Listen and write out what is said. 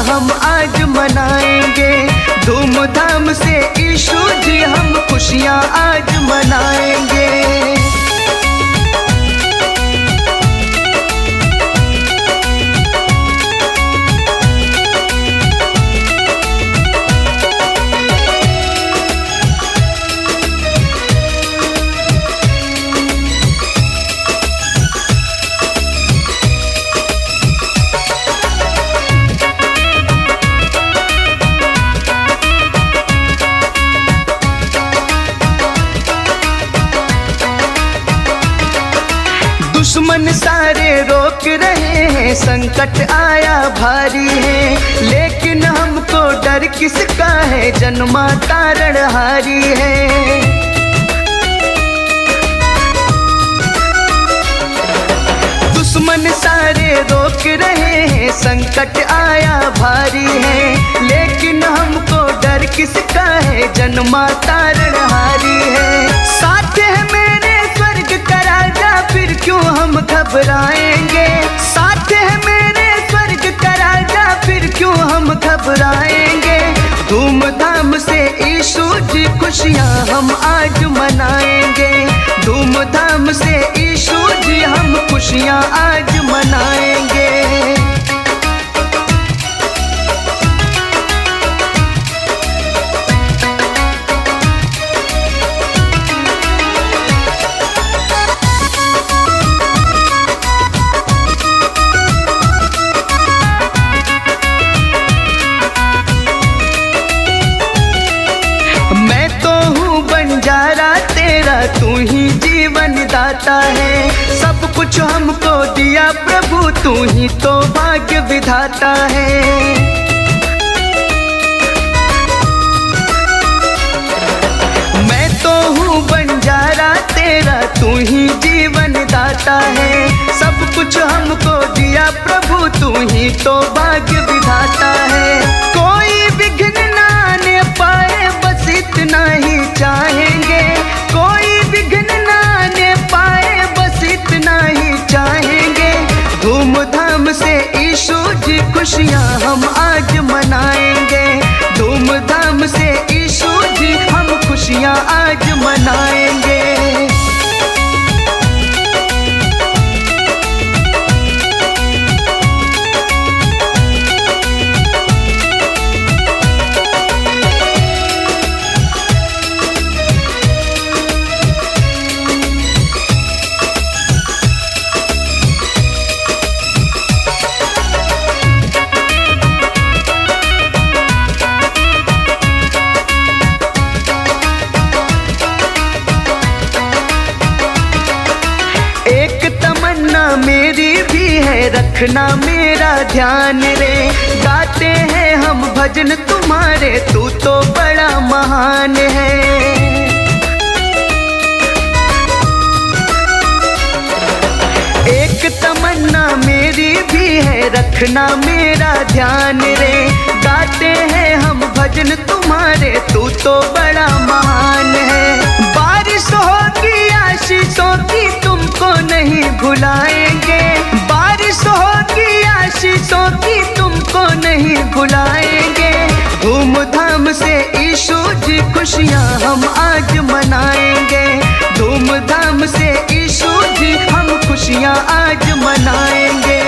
हम आज मनाएंगे, धूमधाम से यीशु जी हम खुशियाँ आज मनाएंगे। दुश्मन सारे रोक रहे हैं, संकट आया भारी है, लेकिन हमको डर किसका है, जन्मा तारणहारी है। दुश्मन सारे रोक रहे हैं, संकट आया भारी है, लेकिन हमको डर किसका है, जन्मा तारणहारी है। साथ है मेरे स्वर्ग का राजा, फिर क्यों हम घबराएंगे। साथ है मेरे स्वर्ग का राजा, फिर क्यों हम घबराएंगे। धूमधाम से यीशु जी खुशियाँ हम आज मनाएंगे, धूमधाम से यीशु जी हम खुशियाँ आज मनाएंगे। मैं तो हूँ बंजारा तेरा, तू ही जीवन दाता है, सब कुछ हमको दिया प्रभु, तू ही तो भाग्य विधाता है। मैं तो हूँ बंजारा तेरा, तू ही जीवन दाता है, सब कुछ हमको दिया प्रभु, तू ही तो भाग्य विधाता है। कोई विघ्न ना आने पाए, बस इतना ही चाहेंगे, कोई विघ्न ना आने पाए, बस इतना ही चाहेंगे। धूमधाम से यीशु जी खुशियाँ हम आज मनाएंगे, धूमधाम से यीशु जी हम खुशियाँ आज मनाएंगे। मेरी भी है, रखना मेरा ध्यान रे, गाते हैं हम भजन तुम्हारे, तू तो बड़ा महान है। एक तमन्ना मेरी भी है, रखना मेरा ध्यान रे, गाते हैं हम भजन तुम्हारे, तू तो बड़ा महान है। बारिश होगी आशीषों की, तुमको नहीं भुलाएंगे, बारिश होगी आशीषों की, तुमको नहीं भुलाएंगे। धूमधाम से यीशु जी खुशियाँ हम आज मनाएंगे, धूमधाम से यीशु जी हम खुशियाँ आज मनाएंगे।